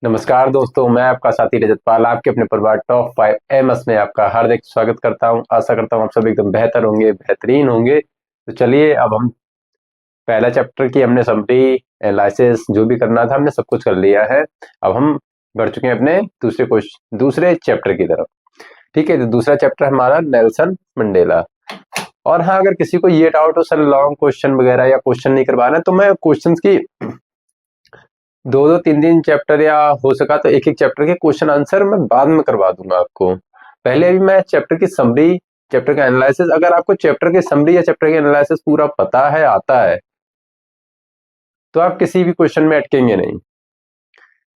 नमस्कार दोस्तों, मैं आपका साथी रजत पाल आपके अपने परिवार टॉप 5 एमएस में आपका हार्दिक स्वागत करता हूं। आशा करता हूं आप सब एकदम बेहतर होंगे, बेहतरीन होंगे। तो चलिए, अब हम पहला चैप्टर की हमने समरी एनालिसिस जो भी करना था हमने सब कुछ कर लिया है। अब हम बढ़ चुके हैं अपने दूसरे चैप्टर की तरफ। ठीक है, तो दूसरा चैप्टर हमारा नेल्सन मंडेला। और हाँ, अगर किसी को ये डाउट हो सर लॉन्ग क्वेश्चन वगैरह या क्वेश्चन नहीं करवाना है, तो मैं क्वेश्चंस की दो तीन दिन चैप्टर या हो सका तो एक एक चैप्टर के क्वेश्चन आंसर मैं बाद में करवा दूंगा आपको। पहले अभी मैं चैप्टर की समरी, चैप्टर का एनालिसिस, अगर आपको चैप्टर की समरी या चैप्टर के एनालिसिस पूरा पता है, आता है, तो आप किसी भी क्वेश्चन में अटकेंगे नहीं,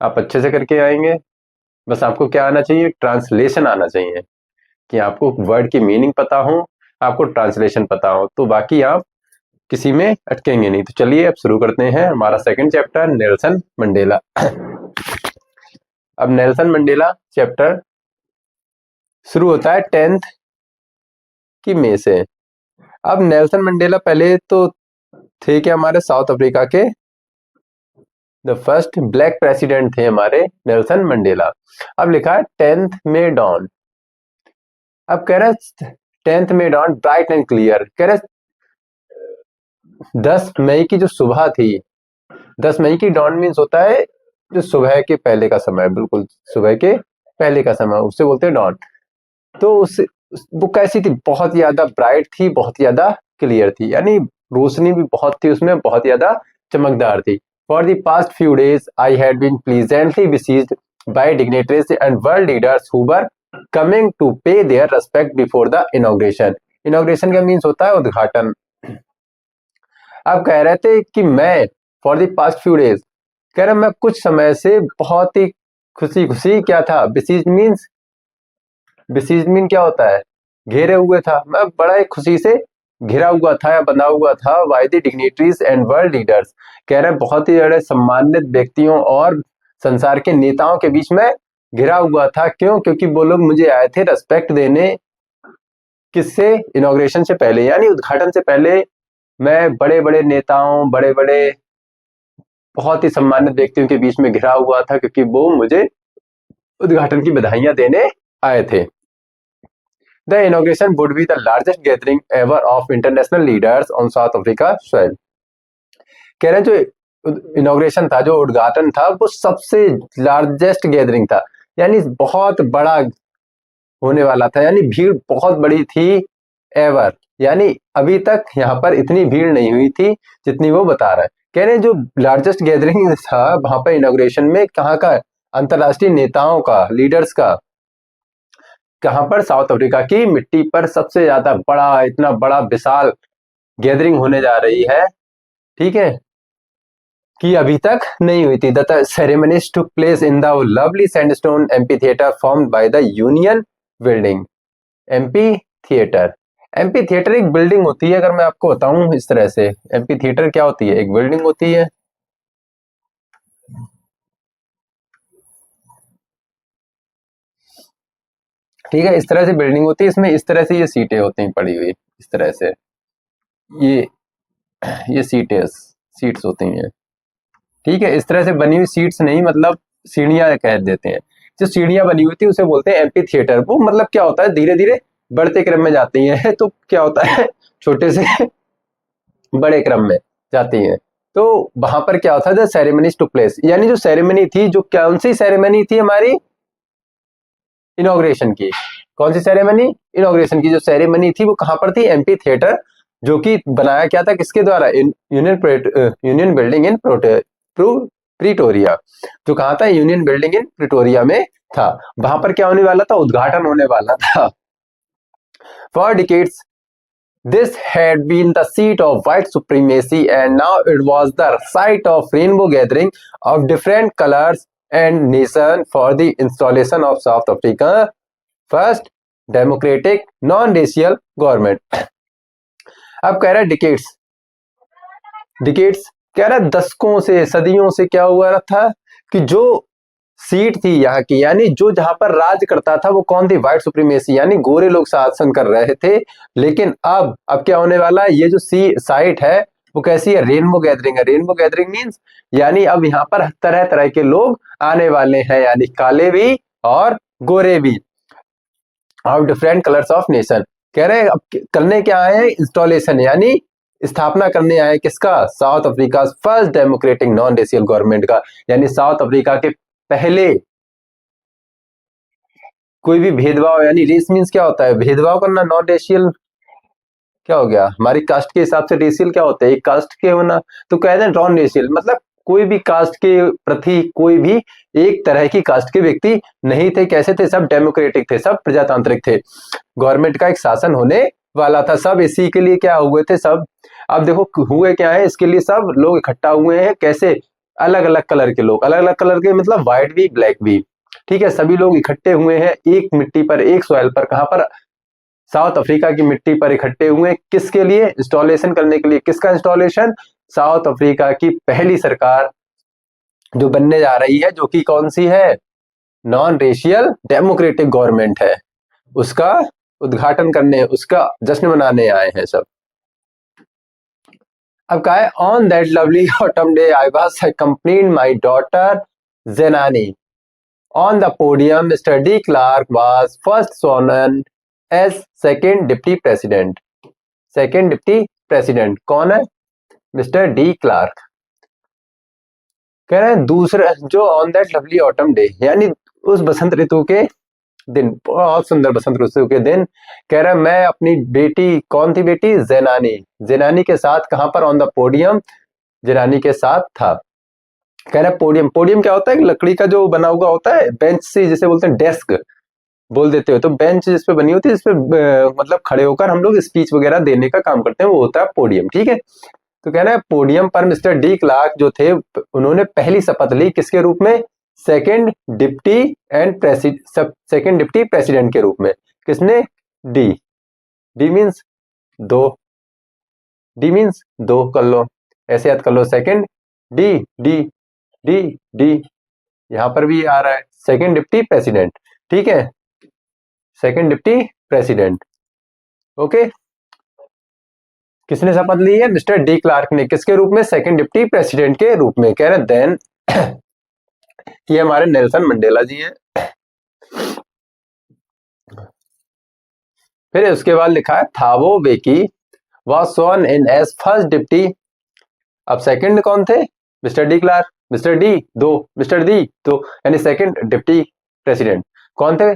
आप अच्छे से करके आएंगे। बस आपको क्या आना चाहिए? ट्रांसलेशन आना चाहिए, कि आपको वर्ड की मीनिंग पता हो, आपको ट्रांसलेशन पता हो, तो बाकी आप किसी में अटकेंगे नहीं। तो चलिए अब शुरू करते हैं हमारा सेकंड चैप्टर, नेल्सन मंडेला। अब नेल्सन मंडेला चैप्टर शुरू होता है 10th की मई से। अब नेल्सन मंडेला पहले तो थे क्या हमारे साउथ अफ्रीका के द फर्स्ट ब्लैक प्रेसिडेंट थे हमारे नेल्सन मंडेला। अब लिखा है 10th मई डॉन। अब कह रहे 10th May dawn bright and clear. कह रहे 10 मई की जो सुबह थी, 10 मई की डॉन मीन्स होता है जो सुबह के पहले का समय, बिल्कुल सुबह के पहले का समय, उससे बोलते हैं डॉन। तो वो कैसी थी? बहुत ज्यादा ब्राइट थी, बहुत ज्यादा क्लियर थी, यानी रोशनी भी बहुत थी उसमें, बहुत ज्यादा चमकदार थी। For the past few days I had been pleasantly besieged by dignitaries and world leaders who were coming to pay their respect before the inauguration. Inauguration का मीन्स होता है उद्घाटन। अब कह रहे थे कि मैं for the past few days, कह रहे मैं कुछ समय से बहुत ही खुशी खुशी क्या था? बिसीज मीन क्या होता है? घेरे हुए था। मैं बड़ा ही खुशी से घिरा हुआ था या बंधा हुआ था by the dignitaries and world leaders. कह रहे हैं बहुत ही बड़े सम्मानित व्यक्तियों और संसार के नेताओं के बीच में घिरा हुआ था। क्यों? क्योंकि वो लोग मुझे आए थे रेस्पेक्ट देने। किससे? इनॉग्रेशन से पहले, यानी उद्घाटन से पहले मैं बड़े बड़े नेताओं, बड़े बड़े बहुत ही सम्मानित व्यक्तियों के बीच में घिरा हुआ था, क्योंकि वो मुझे उद्घाटन की बधाइयां देने आए थे। The inauguration would be the largest gathering ever of international leaders on South Africa soil. कह रहे हैं जो इनॉग्रेशन था, जो उद्घाटन था, वो सबसे लार्जेस्ट गैदरिंग था, यानी बहुत बड़ा होने वाला था, यानी भीड़ बहुत बड़ी थी एवर, यानी अभी तक यहाँ पर इतनी भीड़ नहीं हुई थी जितनी वो बता रहा है। कह रहे हैं जो लार्जेस्ट गैदरिंग था वहां पर इनॉग्रेशन में, कहाँ का? अंतरराष्ट्रीय नेताओं का, लीडर्स का। कहां पर? साउथ अफ्रीका की मिट्टी पर सबसे ज्यादा बड़ा, इतना बड़ा विशाल गैदरिंग होने जा रही है, ठीक है, कि अभी तक नहीं हुई थी। The ceremonies took place in the lovely sandstone amphi theatre formed by the union building. Amphi theatre, amphi theatre एक बिल्डिंग होती है, अगर मैं आपको बताऊं इस तरह से, एम्पी थिएटर क्या होती है? एक बिल्डिंग होती है। ठीक है, इस तरह से बिल्डिंग होती है, इसमें इस तरह से ये सीटें होती हैं पड़ी हुई, इस तरह से ये सीट्स होती हैं। ठीक है, इस तरह से बनी हुई सीट्स नहीं, मतलब सीढ़ियां कह देते हैं। जो सीढ़ियां बनी हुई थी उसे बोलते हैं एम्पी थिएटर। वो मतलब क्या होता है, धीरे धीरे बढ़ते क्रम में जाती हैं तो क्या होता है, छोटे से बड़े क्रम में जाती हैं। तो वहां पर क्या होता है, द सेरेमनीज टुक प्लेस, यानी जो सेरेमनी थी, जो कौन सी सेरेमनी थी हमारी? इनॉग्रेशन की। कौन सी सेरेमनी? इनॉग्रेशन की जो सेरेमनी थी वो कहां पर थी? एम्पी थिएटर, जो कि बनाया क्या था, किसके द्वारा? Union building in Pretoria. जो कहा था? यूनियन बिल्डिंग इन प्रिटोरिया में था। वहां पर क्या होने वाला था? उद्घाटन होने वाला था। For decades this had been the seat of white supremacy, and now it was the site of rainbow gathering of different colors and nation for the installation of South Africa first democratic non-racial government. अब कह रहा है decades कह रहा है दशकों से, सदियों से क्या हुआ था कि जो सीट थी यहाँ की, यानी जो जहां पर राज करता था वो कौन थी? व्हाइट सुप्रीमेसी, यानी गोरे लोग शासन कर रहे थे। लेकिन अब क्या होने वाला है? ये जो साइट है वो कैसी है, रेनबो गैदरिंग है। रेनबो गैदरिंग मीन्स यानी अब यहाँ पर तरह तरह के लोग आने वाले हैं, यानी काले भी और गोरे भी, of different colours of nation. कह रहे हैं अब करने क्या आए हैं, इंस्टॉलेशन यानी स्थापना करने आए किसका, south Africa first democratic non racial government का, यानी साउथ अफ्रीका के पहले कोई भी भेदभाव, यानी रेस मीन्स क्या होता है, भेदभाव करना, नॉन रेशियल क्या हो गया, हमारी कास्ट के हिसाब से रेशियल क्या होता है, एक कास्ट के होना, तो कहते हैं नॉन रेशियल मतलब कोई भी कास्ट के प्रति कोई भी एक तरह की कास्ट के व्यक्ति नहीं थे। कैसे थे, सब डेमोक्रेटिक थे, सब प्रजातांत्रिक थे, गवर्नमेंट का एक शासन होने वाला था, सब इसी के लिए क्या हुए थे सब। अब देखो हुए क्या है, इसके लिए सब लोग इकट्ठा हुए हैं, कैसे, अलग अलग कलर के लोग, अलग अलग कलर के मतलब व्हाइट भी ब्लैक भी, ठीक है, सभी लोग इकट्ठे हुए हैं एक मिट्टी पर, एक सॉइल पर, कहां पर, साउथ अफ्रीका की मिट्टी पर इकट्ठे हुए, किसके लिए, इंस्टॉलेशन करने के लिए। किसका इंस्टॉलेशन, साउथ अफ्रीका की पहली सरकार जो बनने जा रही है, जो कि कौन सी है, नॉन रेशियल डेमोक्रेटिक गवर्नमेंट है, उसका उद्घाटन करने, उसका जश्न मनाने आए हैं सब। अब कहा है, on that lovely autumn day I was accompanied my daughter Zenani. On the podium, Mr. D. Clark was first sworn in as second deputy president. Second deputy president कौन है, मिस्टर डी क्लार्क। कह रहे हैं दूसरा जो on that lovely autumn day, यानी उस बसंत ऋतु के दिन, बहुत सुंदर बसंत ऋतु के दिन, कह रहा है मैं अपनी बेटी, कौन थी बेटी, जेनानी, जेनानी के साथ कहां पर, ऑन द पोडियम, जेनानी के साथ था। कह रहा है पोडियम, पोडियम क्या होता है, लकड़ी का जो बना हुआ होता है, बेंच से जिसे बोलते हैं डेस्क बोल देते हो, तो बेंच जिसपे बनी होती है, जिसपे मतलब खड़े होकर हम लोग स्पीच वगैरह देने का काम करते हैं, वो होता है पोडियम, ठीक है। तो कहना है पोडियम पर मिस्टर डी क्लार्क जो थे, उन्होंने पहली शपथ ली किसके रूप में, second deputy second deputy president के रूप में। किसने, डी, डी मीन्स दो, डी मीन्स दो कर लो, ऐसे याद कर लो, second D D D D, यहां पर भी आ रहा है सेकेंड डिप्टी प्रेसिडेंट, ठीक है, सेकेंड डिप्टी प्रेसिडेंट, ओके। किसने शपथ ली है, मिस्टर डी क्लार्क ने, किसके रूप में, सेकेंड डिप्टी प्रेसिडेंट के रूप में। कह रहे हैं देन ये हमारे नेल्सन मंडेला जी हैं। फिर उसके बाद लिखा है Thabo Mbeki was sworn in as first deputy. अब सेकंड कौन थे, mister de Klerk, mister D दो, मिस्टर डी दो, यानी सेकंड डिप्टी प्रेसिडेंट कौन थे,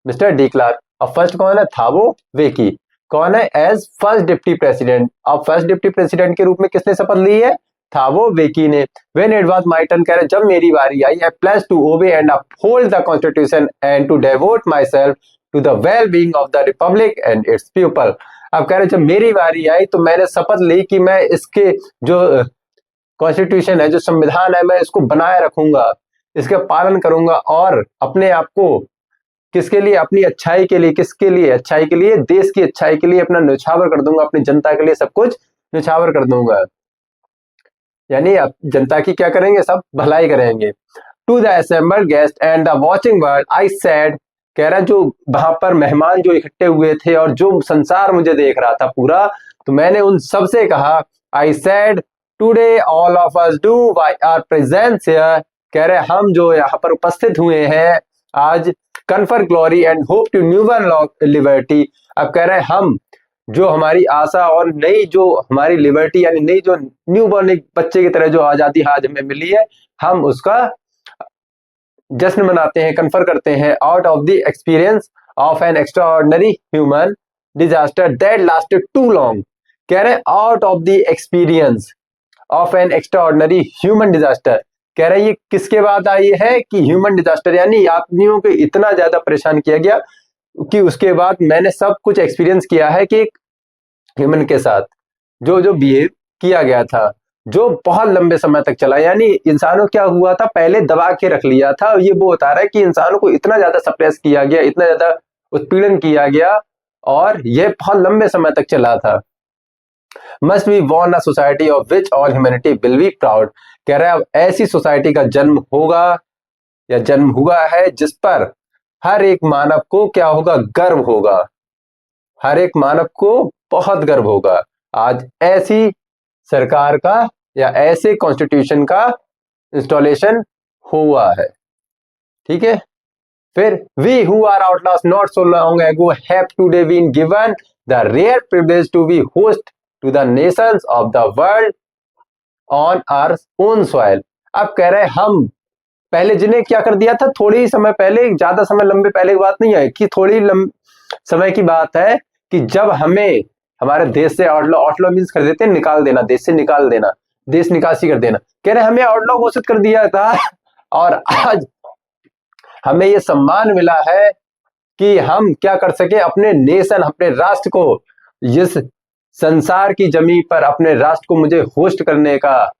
मिस्टर डी क्लार्क। अब फर्स्ट कौन है, थाबो वेकी, कौन है, एज फर्स्ट डिप्टी प्रेसिडेंट। अब फर्स्ट डिप्टी प्रेसिडेंट के रूप में किसने शपथ ली है, थाबो वेकी ने। When it was my turn, कह रहे जब मेरी बारी आई, I pledged to obey and uphold the constitution and to devote myself to the well being of the republic and its people. अब कह रहे जब मेरी बारी आई तो मैंने शपथ ली कि मैं इसके जो कॉन्स्टिट्यूशन है, जो संविधान है, मैं इसको बनाए रखूंगा, इसका पालन करूंगा, और अपने आप को किसके लिए, अपनी अच्छाई के लिए, किसके लिए, अच्छाई के लिए, देश की अच्छाई के लिए अपना न्यौछावर कर दूंगा, अपनी जनता के लिए सब कुछ न्यौछावर कर दूंगा, यानी आप जनता की क्या करेंगे, सब भलाई करेंगे। To the assembled guest and the watching world I said, कह रहा जो वहां पर मेहमान जो इकट्ठे हुए थे और जो संसार मुझे देख रहा था पूरा, तो मैंने उन सब से कहा, I said today all of us do by our presence here, कह रहे हम जो यहाँ पर उपस्थित हुए हैं आज, confer glory and hope to new liberty. अब कह रहे हम जो हमारी आशा और नई जो हमारी लिबर्टी, यानी नई जो न्यू बॉर्न एक बच्चे की तरह जो आजादी आज हमें मिली है, हम उसका जश्न मनाते हैं, कन्फर करते हैं, out of the experience of an extraordinary human disaster that lasted too long. कह रहे out of the experience of an extraordinary human disaster, कह रहे ये किसके बाद आई है कि ह्यूमन डिजास्टर, यानी आदमियों को इतना ज्यादा परेशान किया गया कि उसके बाद मैंने सब कुछ एक्सपीरियंस किया है कि ह्यूमन के साथ जो जो बिहेव किया गया था, जो बहुत लंबे समय तक चला, यानी इंसानों क्या हुआ था, पहले दबा के रख लिया था, ये वो बता रहा है कि इंसानों को इतना ज्यादा सप्रेस किया गया, इतना ज्यादा उत्पीड़न किया गया, और यह बहुत लंबे समय तक चला था। Must be born a society of which all humanity will be proud, कह रहा है अब ऐसी सोसाइटी का जन्म होगा या जन्म हुआ है जिस पर हर एक मानव को क्या होगा, गर्व होगा, हर एक मानव को बहुत गर्व होगा। आज ऐसी सरकार का या ऐसे कॉन्स्टिट्यूशन का इंस्टॉलेशन हुआ है। ठीक है, फिर we who are outlaws not so long ago have today been given the rare privilege to be host to the nations of the world on our own soil. अब कह रहे हैं हम पहले जिन्हें क्या कर दिया था, थोड़ी समय पहले, ज्यादा समय लंबे पहले की बात नहीं है कि थोड़ी समय की बात है कि जब हमें हमारे देश से आउटलॉ मीन्स कर देते हैं निकाल देना, देश से निकाल देना, देश निकासी कर देना, कह रहे हमें आउटलॉ घोषित कर दिया था और आज हमें ये सम्मान मिला है कि हम क्या कर सके, अपने नेशन, अपने राष्ट्र को, इस संसार की जमीन पर अपने राष्ट्र को मुझे होस्ट करने का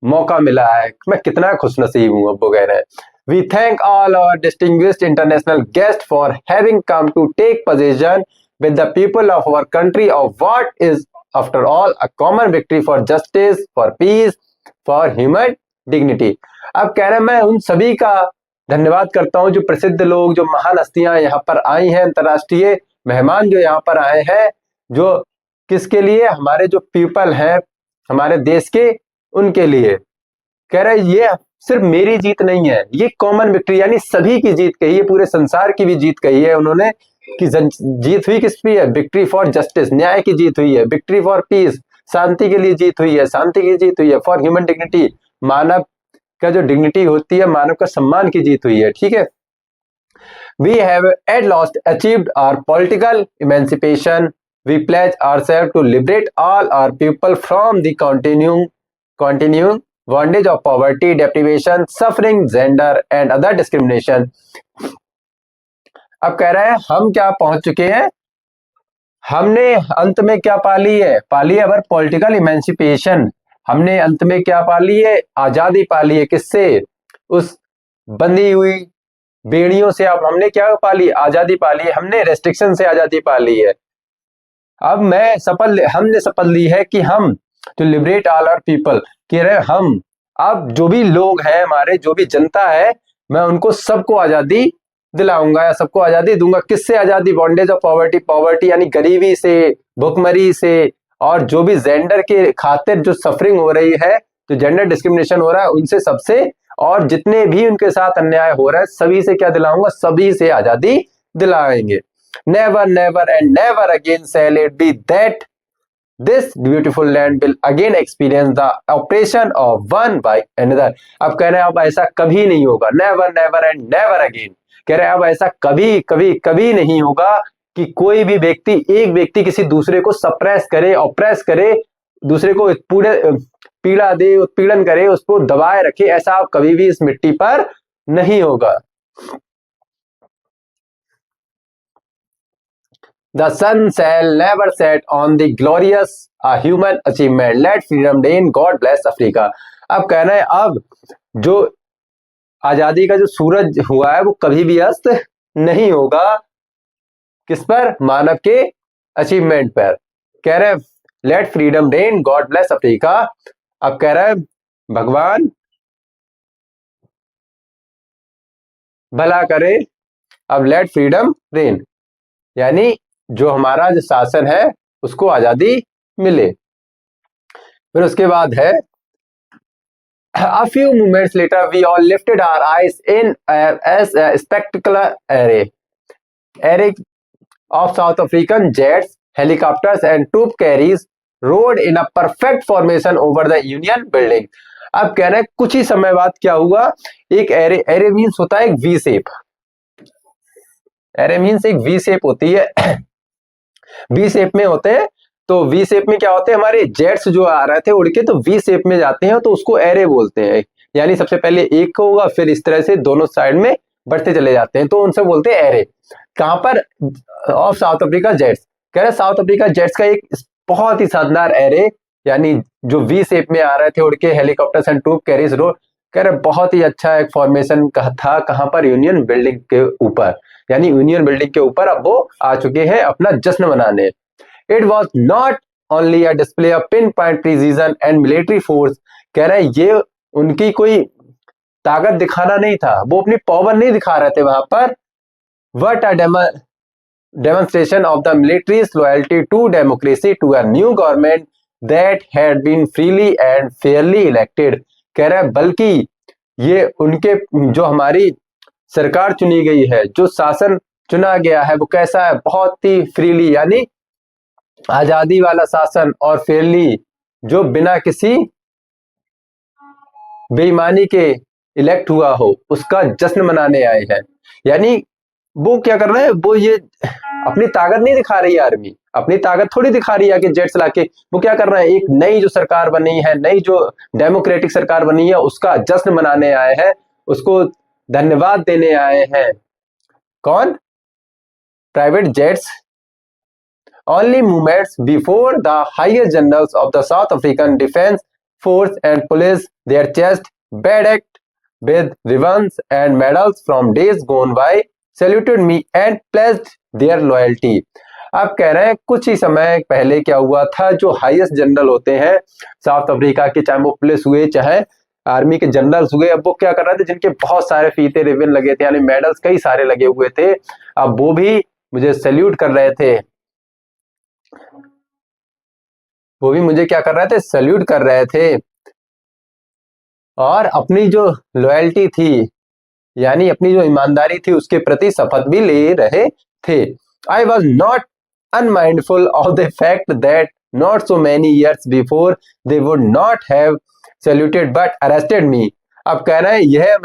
मौका मिला है। मैं कितना खुशनसीब हूं। अब वो कह रहे हैं we thank all our distinguished international guest for having come to take position with the people of our country of what is after all a common victory for justice, for peace, for human dignity। अब कह रहे हैं मैं उन सभी का धन्यवाद करता हूं जो प्रसिद्ध लोग, जो महान हस्तियां यहाँ पर आई हैं, अंतर्राष्ट्रीय मेहमान जो यहाँ पर आए हैं, जो किसके लिए, हमारे जो पीपल हैं हमारे देश के, उनके लिए। कह रहे ये सिर्फ मेरी जीत नहीं है, ये कॉमन विक्ट्री यानी सभी की जीत कही है, पूरे संसार की भी जीत कही है उन्होंने कि जीत हुई किस पे है, विक्ट्री फॉर जस्टिस, न्याय की जीत हुई है, विक्ट्री फॉर पीस, शांति के लिए जीत हुई है, शांति की जीत हुई है, फॉर ह्यूमन डिग्निटी, मानव का जो डिग्निटी होती है, मानव का सम्मान की जीत हुई है। ठीक है, we have at last achieved our political emancipation, we pledge ourselves to liberate all our people from the continuing bondage of poverty, deprivation, suffering, gender and other discrimination। अब कह रहे हैं हम क्या पहुंच चुके हैं, हमने अंत में क्या पाली है, अवर पॉलिटिकल इमेंसिपेशन, हमने अंत में क्या पाली है, आजादी पाली है। किससे, उस बंधी हुई बेड़ियों से अब हमने क्या पाली, आजादी पाली है, हमने रेस्ट्रिक्शन से आजादी पाली है। अब हमने शपथ ली है कि हम to liberate all our people, कह रहे हम अब जो भी लोग हैं हमारे, जो भी जनता है, मैं उनको सबको आजादी दिलाऊंगा या सबको आजादी दूंगा। किससे आजादी, बॉन्डेज ऑफ पॉवर्टी, पॉवर्टी यानी गरीबी से, भुखमरी से, और जो भी जेंडर के खातिर जो सफरिंग हो रही है, जो जेंडर डिस्क्रिमिनेशन हो रहा है उनसे सबसे, और जितने भी उनके साथ अन्याय हो रहा है सभी से क्या दिलाऊंगा, सभी से आजादी दिलाएंगे। Never never and never again shall it be that this beautiful land will again experience the oppression of one by another। अब कह रहे हैं अब ऐसा कभी नहीं होगा, never never and never again, कह रहे हैं अब ऐसा कभी कभी कभी नहीं होगा कि कोई भी व्यक्ति, एक व्यक्ति किसी दूसरे को सप्रेस करे, ऑप्रेस करे, दूसरे को पूरे पीड़ा दे, उत्पीड़न करे, उसको दबाए रखे, ऐसा अब कभी भी इस मिट्टी पर नहीं होगा। The sun shall never set on the glorious human achievement, let freedom reign, God bless Africa। अब कह रहे हैं अब जो आजादी का जो सूरज हुआ है वो कभी भी अस्त नहीं होगा, किस पर, मानव के अचीवमेंट पर। कह रहे हैं let freedom reign, God bless Africa. अब कह रहे हैं भगवान भला करे, अब लेट फ्रीडम रेन यानी जो हमारा जो शासन है उसको आजादी मिले। फिर उसके बाद है A few moments later we all lifted our eyes in as a spectacular array of South African jets, helicopters and troop carriers rode in a perfect formation over the Union building। अब कह रहे हैं कुछ ही समय बाद क्या हुआ, एक एरे मीन्स होता है एक वी शेप, एरे मीन्स एक वी शेप होती है, वी शेप में होते हैं। तो वी शेप में क्या होते हैं, हमारे जेट्स जो आ रहे थे उड़ के तो वी शेप में जाते हैं, तो उसको एरे बोलते हैं। यानी सबसे पहले एक होगा, फिर इस तरह से दोनों साइड में बढ़ते चले जाते हैं, तो उनसे बोलते हैं एरे। कहां पर, ऑफ साउथ अफ्रीका जेट्स। कह रहे साउथ अफ्रीका जेट्स का एक बहुत ही शानदार एरे, यानी जो वी शेप में आ रहे थे उड़ के, helicopters and troop carriers roared, कह रहे बहुत ही अच्छा एक फॉर्मेशन का था। कहां पर, यूनियन बिल्डिंग के ऊपर, यानी यूनियन बिल्डिंग के ऊपर अब वो आ चुके हैं अपना जश्न मनाने। It was not only a display of pin point precision and military force. कह रहे ये उनकी कोई ताकत दिखाना नहीं था, वो अपनी पावर नहीं दिखा रहे थे वहां पर, but a demonstration of the military's loyalty to democracy, to a new government that had been freely and fairly elected। कह रहा है बल्कि ये उनके जो हमारी सरकार चुनी गई है, जो शासन चुना गया है वो कैसा है, बहुत ही फ्रीली यानी आजादी वाला शासन, और फेयरली जो बिना किसी बेईमानी के इलेक्ट हुआ हो, उसका जश्न मनाने आए हैं। यानी वो क्या कर रहे हैं, वो ये अपनी ताकत नहीं दिखा रही है, आर्मी अपनी ताकत थोड़ी दिखा रही है कि जेट्स लाके, वो क्या कर रहे हैं, एक नई जो सरकार बनी है, नई जो डेमोक्रेटिक सरकार बनी है, उसका जश्न मनाने आए हैं, उसको धन्यवाद देने आए हैं। कौन? Private jets. Only moments before the highest generals of the South African Defence Force and police their chest bedecked with ribbons and medals from days gone by saluted me and pledged their loyalty। अब कह रहे हैं कुछ ही समय पहले क्या हुआ था, जो हाईएस्ट जनरल होते हैं साउथ अफ्रीका के, चाहे वो पुलिस हुए चाहे आर्मी के जनरल्स हुए, अब वो क्या कर रहे थे, जिनके बहुत सारे फीते रिबन लगे थे, यानी मेडल्स कई सारे लगे हुए थे, अब वो भी मुझे सैल्यूट कर रहे थे, वो भी मुझे क्या कर रहे थे, सैल्यूट कर रहे थे, और अपनी जो लॉयल्टी थी यानी अपनी जो ईमानदारी थी उसके प्रति शपथ भी ले रहे थे। I was not unmindful of the fact that not so many years before they would not have saluted but arrested me. अब कह रहे हैं यह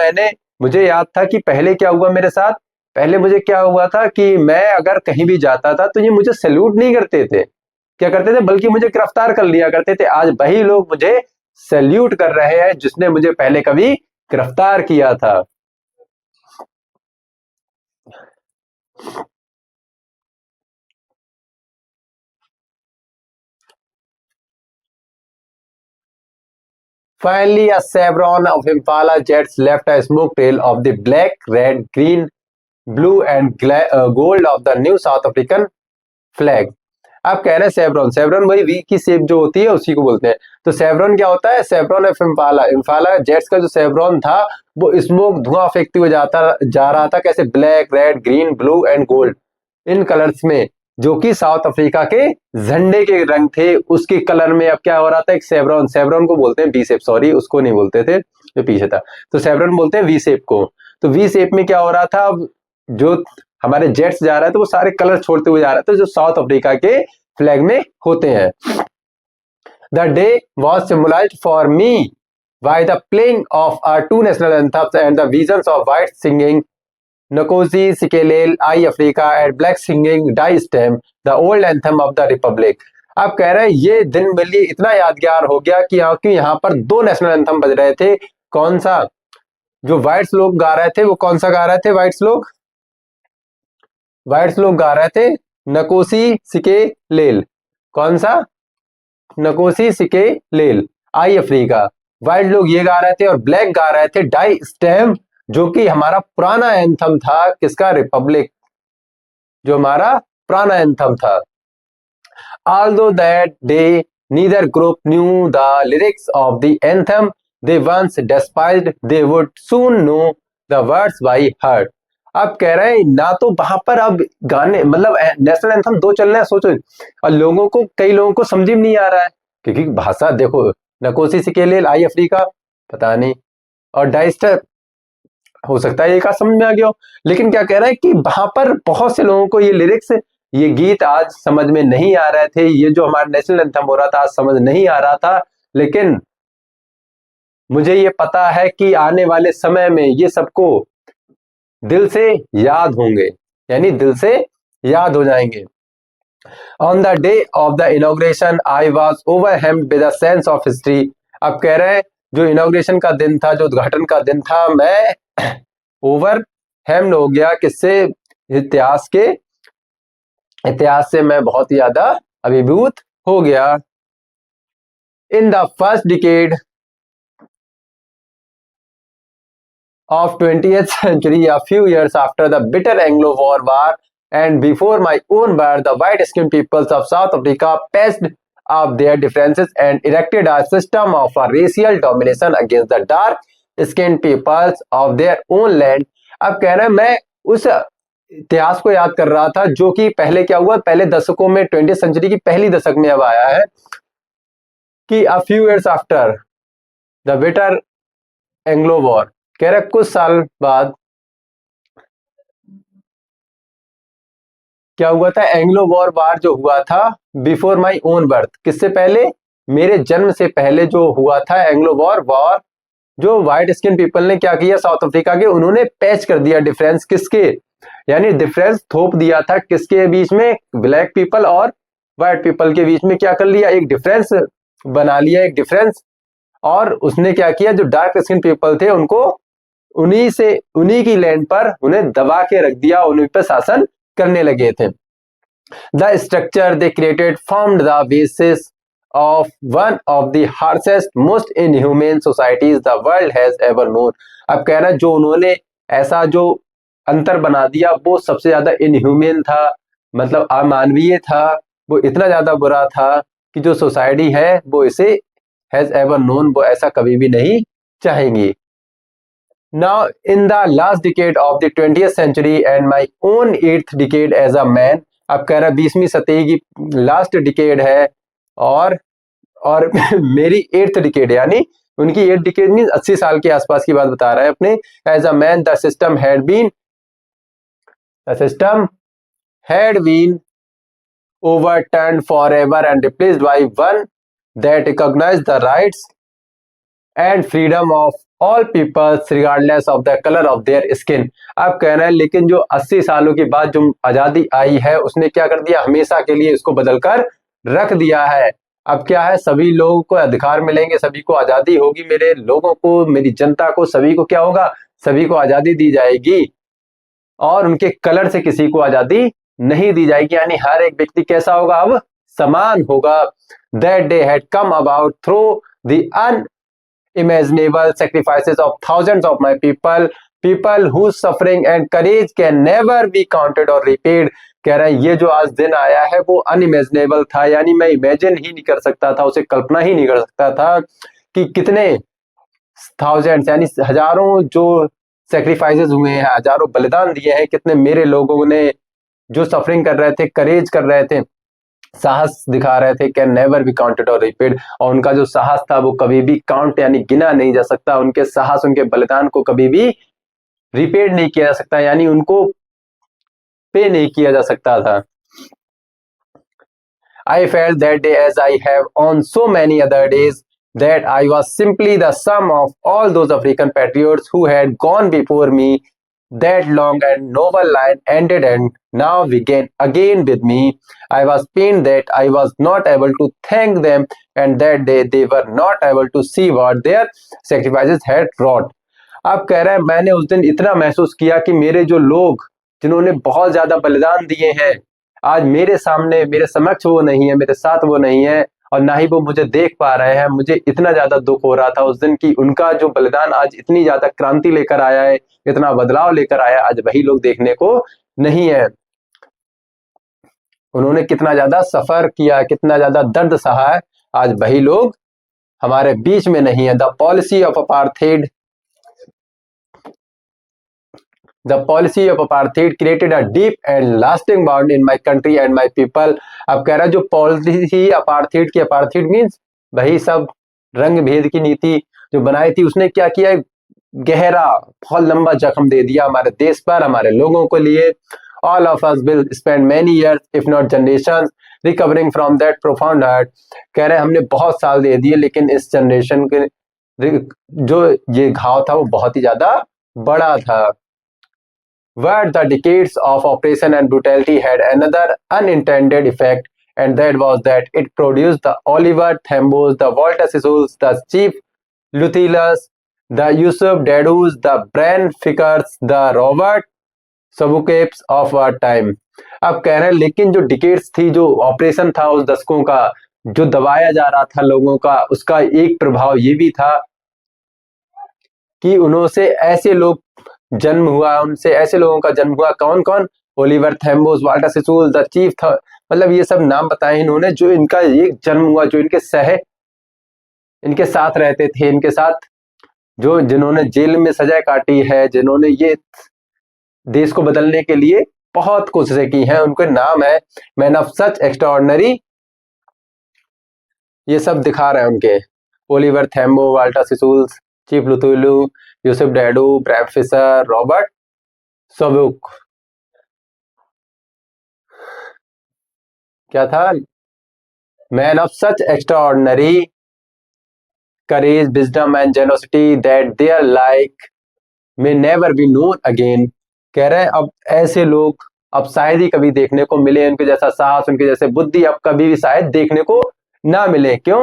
मुझे याद था कि पहले क्या हुआ मेरे साथ, पहले मुझे क्या हुआ था कि मैं अगर कहीं भी जाता था तो ये मुझे सैल्यूट नहीं करते थे, क्या करते थे, बल्कि मुझे गिरफ्तार कर लिया करते थे। आज वही लोग मुझे सैल्यूट कर रहे हैं जिसने मुझे पहले कभी गिरफ्तार किया था। Finally, a chevron of Impala jets left a smoke trail of the black, red, green, blue and gold of the new South African flag। आप कह रहे हैं सेवरॉन, सेवरॉन वही वी की शेप जो होती है उसी को बोलते हैं। तो सेवरॉन क्या होता है, सेवरॉन ऑफ इम्फाला, इम्फाला जेट्स का जो सेवरॉन था वो स्मोक धुआं फेंकते हुए जा रहा था, कैसे, black, red, green, blue and gold, in colours में, जो कि साउथ अफ्रीका के झंडे के रंग थे, उसके कलर में। अब क्या हो रहा था, एक सेवरॉन, सेवरॉन को बोलते हैं वी शेप, सॉरी उसको नहीं बोलते थे जो पीछे था, तो सेवरॉन बोलते हैं वी शेप को। तो वी शेप में क्या हो रहा था, अब जो हमारे जेट्स जा रहा है तो वो सारे कलर छोड़ते हुए जा रहा था जो साउथ अफ्रीका के फ्लैग में होते हैं। The day was symbolised for me by the playing of our two national anthems and the visions of white singing Nkosi Sikelel I Africa and black singing Die Stem, the old anthem of the Republic। आप कह रहे हैं ये दिन मेरे लिए इतना यादगार हो गया कि यहाँ पर दो नेशनल एंथम बज रहे थे। कौन सा, जो व्हाइट्स लोग गा रहे थे वो कौन सा गा रहे थे, व्हाइट्स लोग गा रहे थे नकोसी सिके लेल। कौन सा, नकोसी सिके लेल आई अफ्रीका, व्हाइट लोग ये गा रहे थे, और ब्लैक गा रहे थे डाई स्टेम, जो कि हमारा पुराना एंथम था, किसका, रिपब्लिक, जो हमारा पुराना एंथम था। Although that day neither group knew the lyrics of the anthem they once despised, they would soon know the words by heart। अब कह रहे हैं ना तो वहां पर अब गाने, मतलब नेशनल एंथम दो चल रहे हैं, सोचो, और लोगों को, कई लोगों को समझ में नहीं आ रहा है, क्योंकि भाषा देखो, नकोसी सिकेलेल आई अफ्रीका पता नहीं, और डाइस्टर हो सकता है एक आध समझ में आ गया हो, लेकिन क्या कह रहा है कि वहां पर बहुत से लोगों को ये लिरिक्स, ये गीत आज समझ में नहीं आ रहे थे, ये जो हमारा नेशनल एंथम हो रहा था आज समझ नहीं आ रहा था, लेकिन मुझे ये पता है कि आने वाले समय में ये सबको दिल से याद होंगे, यानी दिल से याद हो जाएंगे। On the day of the inauguration I was overwhelmed with a sense of history. अब कह रहे हैं जो इनॉग्रेशन का दिन था, जो उद्घाटन का दिन था, मैं ओवरवेल्म्ड हो गया, किससे, इतिहास से मैं बहुत ही ज्यादा अभिभूत हो गया। In the first decade of 20th century, a few years after the bitter Anglo-Boer War and before my own birth, the white-skinned peoples of South Africa patched up their differences and erected a system of a racial domination against the dark-skinned peoples of their own land। अब कह रहे हैं मैं उस इतिहास को याद कर रहा था जो कि पहले क्या हुआ, पहले दशकों में, 20th सेंचुरी की पहली दशक में अब आया है, कि a few years after the bitter Anglo war, कह रहे कुछ साल बाद क्या हुआ था, एंग्लो वॉर वार जो हुआ था, बिफोर माई ओन बर्थ, किससे पहले, मेरे जन्म से पहले जो हुआ था एंग्लो वॉर वार, जो व्हाइट स्किन पीपल ने क्या किया साउथ अफ्रीका के, उन्होंने पैच कर दिया डिफरेंस, किसके, यानी डिफरेंस थोप दिया था किसके बीच में, ब्लैक पीपल और व्हाइट पीपल के बीच में क्या कर लिया, एक डिफरेंस बना लिया, एक डिफरेंस। और उसने क्या किया, जो डार्क स्किन पीपल थे उनको उन्हीं की लैंड पर उन्हें दबा के रख दिया, उन्हीं पर शासन करने लगे थे। The structure they created formed the basis of one of the harshest, most inhumane societies the world has ever known। अब कह रहा है जो उन्होंने ऐसा जो अंतर बना दिया वो सबसे ज्यादा इनह्यूमेन था, मतलब अमानवीय था, वो इतना ज्यादा बुरा था कि जो सोसाइटी है वो इसे हैज एवर नोन, वो ऐसा कभी भी नहीं चाहेंगी। Now, in the last decade of the 20th century and my own 8th decade as a man, अब कह रहा है 20वीं सदी की लास्ट डिकेड है और मेरी 8th डिकेड, यानी उनकी 8th डिकेड मीन 80 साल के आसपास की बात बता रहा है अपने। As a man the system had been overturned forever and replaced by one that recognized the rights and freedom of all peoples regardless of the color of their skin। अब कह रहे हैं लेकिन जो 80 सालों के बाद जो आजादी आई है उसने क्या कर दिया, हमेशा के लिए इसको बदलकर रख दिया है। अब क्या है, सभी लोगों को अधिकार मिलेंगे, सभी को आजादी होगी, मेरे लोगों को, मेरी जनता को, सभी को क्या होगा, सभी को आजादी दी जाएगी और उनके कलर से किसी को आजादी नहीं दी जाएगी, यानी हर एक व्यक्ति कैसा होगा, अब समान होगा। That day had come about through the unimaginable sacrifices of thousands of my people whose suffering and courage can never be counted or repaid। कह रहे हैं ये जो आज दिन आया है वो अनइमेजिनेबल था, यानी मैं इमेजिन ही नहीं कर सकता था, उसे कल्पना ही नहीं कर सकता था कि कितने थाउजेंड्स यानी हजारों जो सेक्रीफाइसेस हुए हैं, हजारों बलिदान दिए हैं, कितने मेरे लोगों ने जो सफरिंग कर रहे थे, करेज कर रहे थे, साहस दिखा रहे थे, कैन नेवर बी काउंटेड और रिपीड। और उनका जो साहस था वो कभी भी काउंट यानी गिना नहीं जा सकता, उनके साहस, उनके बलिदान को कभी भी रिपेड नहीं किया जा सकता, यानी उनको पे नहीं किया जा सकता था। I felt that day, as I have on so many other days, that I was simply the sum of all those African patriots who had gone before me। That long and noble line ended and now began again with me। I was pained that I was not able to thank them and that they were not able to see what their sacrifices had wrought। अब कह रहे हैं मैंने उस दिन इतना महसूस किया कि मेरे जो लोग जिन्होंने बहुत ज्यादा बलिदान दिए हैं, आज मेरे सामने, मेरे समक्ष वो नहीं है, मेरे साथ वो नहीं है और ना ही वो मुझे देख पा रहे हैं। मुझे इतना ज्यादा दुख हो रहा था उस दिन की उनका जो बलिदान आज इतनी ज्यादा क्रांति लेकर आया है, इतना बदलाव लेकर आया, आज वही लोग देखने को नहीं है। उन्होंने कितना ज्यादा सफर किया, कितना ज्यादा दर्द सहा है, आज वही लोग हमारे बीच में नहीं है। The policy of apartheid The policy of apartheid created a deep and lasting bond in my country and my people। अब कह रहा है जो पॉलिसी अपार्थेड की, अपार्थेड मीन्स वही सब रंग भेद की नीति जो बनाई थी, उसने क्या किया, गहरा बहुत लंबा जख्म दे दिया हमारे देश पर, हमारे लोगों को लिए। All of us will spend many years if not generations recovering from that profound hurt। कह रहे हैं हमने बहुत साल दे दिए लेकिन इस जनरेशन के जो ये घाव था वो बहुत ही ज्यादा बड़ा था। But the decades of oppression and brutality had another unintended effect, and that was that it produced the Oliver Thambos, the Walter Sisulu, the Chief Luthilus, the Yusuf Dadus, the Bran Fickers, the Robert Sobukapes of our time। अब कह रहे हैं लेकिन जो decades थी, जो operation था उस दशकों का, जो दबाया जा रहा था लोगों का, उसका एक प्रभाव ये भी था कि उन्होंने ऐसे लोग जन्म हुआ, उनसे ऐसे लोगों का जन्म हुआ, कौन कौन, ओलिवर थैम्बोस, वाल्टर सिसूल, द चीफ था, मतलब ये सब नाम बताए इन्होंने, जो इनका एक जन्म हुआ, जो इनके साथ रहते थे, इनके साथ जो जिन्होंने जेल में सजा काटी है, जिन्होंने ये देश को बदलने के लिए बहुत कोशिशें की हैं, उनके नाम है मैन ऑफ सच एक्स्ट्राऑर्डिनरी ये सब दिखा रहे हैं उनके, Oliver Tambo, Walter Sisulu, chief Luthuli, Yusuf Dadoo, Bram Fischer, Robert Sobukwe. क्या था? Man of such extraordinary courage, wisdom and generosity that their like may never be known again। कह रहे हैं अब ऐसे लोग अब शायद ही कभी देखने को मिले, उनके जैसा साहस, उनके जैसे बुद्धि अब कभी भी शायद देखने को ना मिले। क्यों?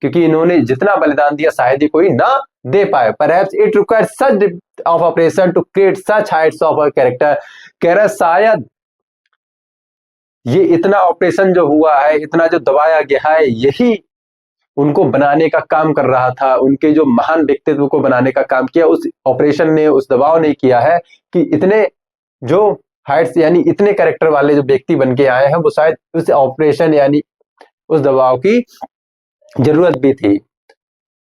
क्योंकि इन्होंने जितना बलिदान दिया शायद ही कोई ना दे पाए। Perhaps it requires such depth of operation to create such heights of a character। कह रहे शायद ये इतना ऑपरेशन जो हुआ है, इतना जो दबाया गया है, यही उनको बनाने का काम कर रहा था, उनके जो महान व्यक्तित्व को बनाने का काम किया उस ऑपरेशन ने, उस दबाव ने किया है कि इतने जो हाइट्स यानी इतने कैरेक्टर वाले जो व्यक्ति बन के आए हैं वो शायद उस ऑपरेशन यानी उस दबाव की जरूरत भी थी।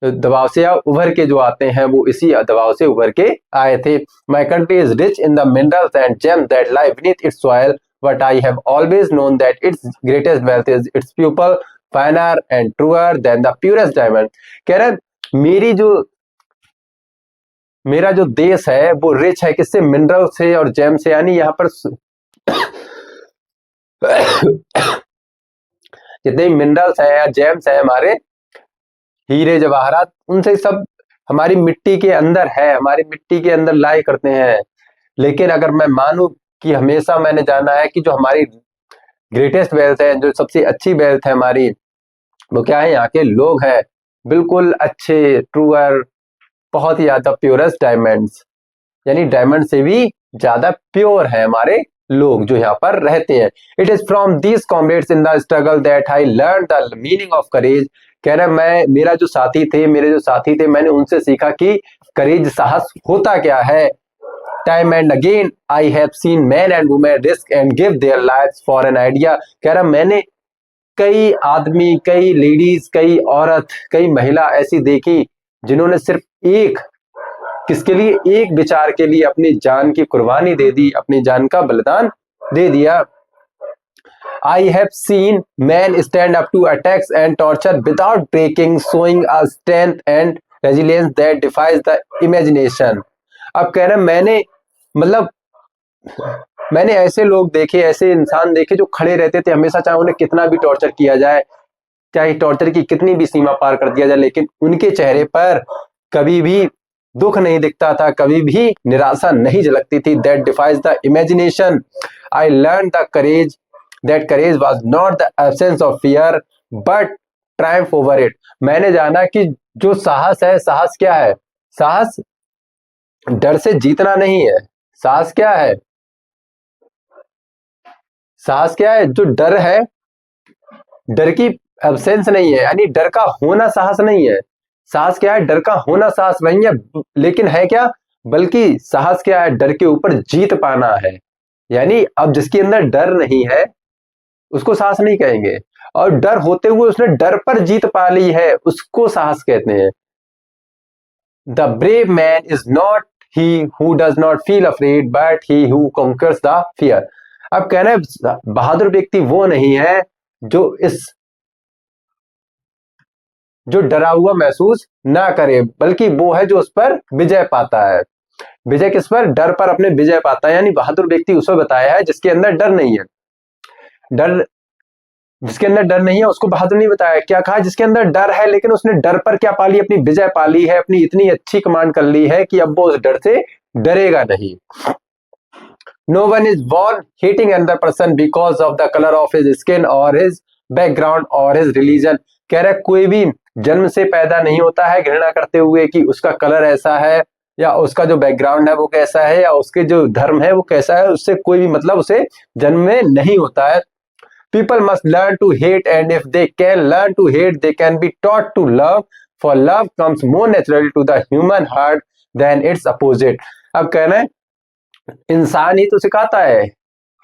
दबाव से उभर के जो आते हैं वो इसी दबाव से उभर के आए थे। My country is rich in the minerals and James that lie beneath it's soil, but I have always known that it's greatest wealth is it's people, finer and truer than the purest diamond। कह रहे हैं मेरा जो देश है वो rich है, किससे? मिनरल से और जेम से, यानी यहाँ पर जितने मिनरल्स हैं या जेम्स हैं, हमारे हीरे जवाहरात, उनसे सब हमारी मिट्टी के अंदर है, हमारी मिट्टी के अंदर लाई करते हैं। लेकिन अगर मैं मानूं कि हमेशा मैंने जाना है कि जो हमारी ग्रेटेस्ट वेल्थ है, जो सबसे अच्छी वेल्थ है हमारी, वो क्या है? यहाँ के लोग हैं, बिल्कुल अच्छे, ट्रूअर, बहुत ही ज्यादा प्योरेस्ट डायमंड्स, यानी डायमंड से भी ज्यादा प्योर है हमारे लोग जो यहाँ पर रहते हैं। It is from these comrades in the struggle that I learn the meaning of courage. कह रहे मेरे जो साथी थे, मैंने उनसे सीखा कि करेज, साहस होता क्या है। Time and again I have seen man and women risk and give their lives for an idea. कह रहा मैंने कई आदमी, कई लेडीज, कई औरत, कई महिला ऐसी देखी जिन्होंने सिर्फ एक, किसके लिए? एक विचार के लिए अपनी जान की कुर्बानी दे दी, अपनी जान का बलिदान दे दिया। I have seen men stand up to attacks and torture without breaking, showing a strength and resilience that defies the imagination। अब कह रहे मैंने ऐसे लोग देखे, ऐसे इंसान देखे जो खड़े रहते थे हमेशा, चाहे उन्हें कितना भी टॉर्चर किया जाए, चाहे टॉर्चर की कितनी भी सीमा पार कर दिया जाए, लेकिन उनके चेहरे पर कभी भी दुख नहीं दिखता था, कभी भी निराशा नहीं झलकती थी। That defies the imagination. I learn the courage that courage was not the absence of fear but Triumph over it. मैंने जाना कि जो साहस है, साहस क्या है? साहस डर से जीतना नहीं है। साहस क्या है? साहस क्या है? जो डर है, डर की एब्सेंस नहीं है, यानी डर का होना साहस नहीं है। साहस क्या है? डर का होना साहस नहीं है, लेकिन है क्या? बल्कि साहस क्या है? डर के ऊपर जीत पाना है। यानी अब जिसके अंदर डर नहीं है उसको साहस नहीं कहेंगे, और डर होते हुए उसने डर पर जीत पा ली है, उसको साहस कहते हैं। The brave man is not he who does not feel afraid but he who conquers the fear. अब कहना है बहादुर व्यक्ति वो नहीं है जो डरा हुआ महसूस ना करे, बल्कि वो है जो उस पर विजय पाता है। विजय किस पर? डर पर अपने विजय पाता है। यानी बहादुर व्यक्ति उसे बताया है जिसके अंदर डर नहीं है। जिसके अंदर डर नहीं है उसको बहादुर नहीं बताया। क्या कहा? जिसके अंदर डर है लेकिन उसने डर पर क्या पाली? अपनी विजय पाली है, अपनी इतनी अच्छी कमांड कर ली है कि अब वो उस डर से डरेगा नहीं। No one is born hating another person because of the color of his skin or his background or his religion। कह रहा है कोई भी जन्म से पैदा नहीं होता है घृणा करते हुए कि उसका कलर ऐसा है या उसका जो बैकग्राउंड है वो कैसा है या उसके जो धर्म है वो कैसा है, उससे कोई भी मतलब उसे जन्म में नहीं होता है। People must learn to hate, and if they can learn to hate, they can be taught to love, for love comes more naturally to the human heart than its opposite। अब कहना है इंसान ही तो सिखाता है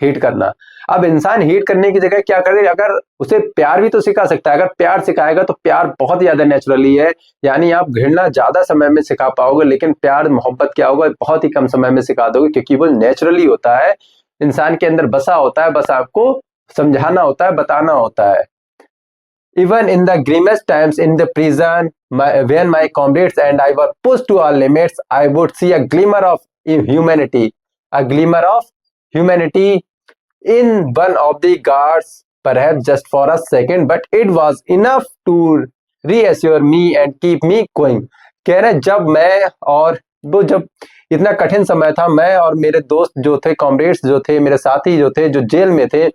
हेट करना। अब इंसान हेट करने की जगह क्या करे? अगर उसे प्यार भी तो सिखा सकता है। अगर प्यार सिखाएगा तो प्यार बहुत ज्यादा नेचुरली है, यानी आप घृणा ज्यादा समय में सिखा पाओगे, लेकिन प्यार मोहब्बत क्या होगा बहुत ही कम समय में सिखा दोगे, क्योंकि वो नेचुरली होता है, इंसान के अंदर बसा होता है, बस आपको समझाना होता है, बताना होता है। Even in the grimmest times in the prison, when my comrades and I were pushed to our limits, I would see a glimmer of humanity, a glimmer of humanity in one of the guards, perhaps just for a second, but it was enough to reassure me and keep me going. कह रहे जब मैं और वो जब इतना कठिन समय था, मैं और मेरे दोस्त जो थे, कॉमरेड्स जो थे, मेरे साथी जो थे, जो जेल में थे,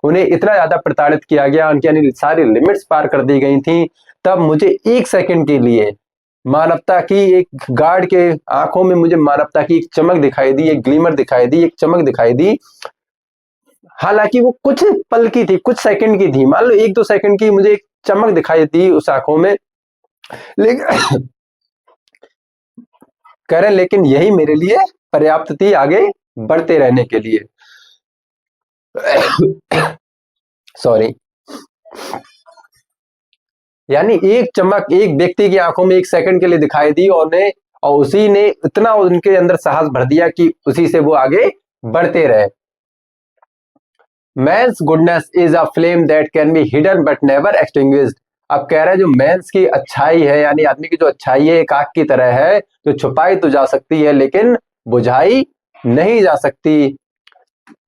उन्हें इतना ज्यादा प्रताड़ित किया गया, उनकी यानी सारी लिमिट्स पार कर दी गई थी, तब मुझे एक सेकंड के लिए मानवता की एक गार्ड के आंखों में मुझे मानवता की एक चमक दिखाई दी, एक ग्लीमर दिखाई दी, एक चमक दिखाई दी। हालांकि वो कुछ पल की थी, कुछ सेकंड की थी, मान लो 1-2 सेकंड की मुझे एक चमक दिखाई दी उस आंखों में, लेकिन कह रहे लेकिन यही मेरे लिए पर्याप्त थी आगे बढ़ते रहने के लिए। सॉरी। यानी एक चमक एक व्यक्ति की आंखों में एक सेकंड के लिए दिखाई दी और उसी ने इतना उनके अंदर साहस भर दिया कि उसी से वो आगे बढ़ते रहे। Man's goodness is a flame that can be hidden but never extinguished. अब कह रहे हैं जो मैंस की अच्छाई है, यानी आदमी की जो अच्छाई है, एक आग की तरह है, जो छुपाई तो जा सकती है लेकिन बुझाई नहीं जा सकती।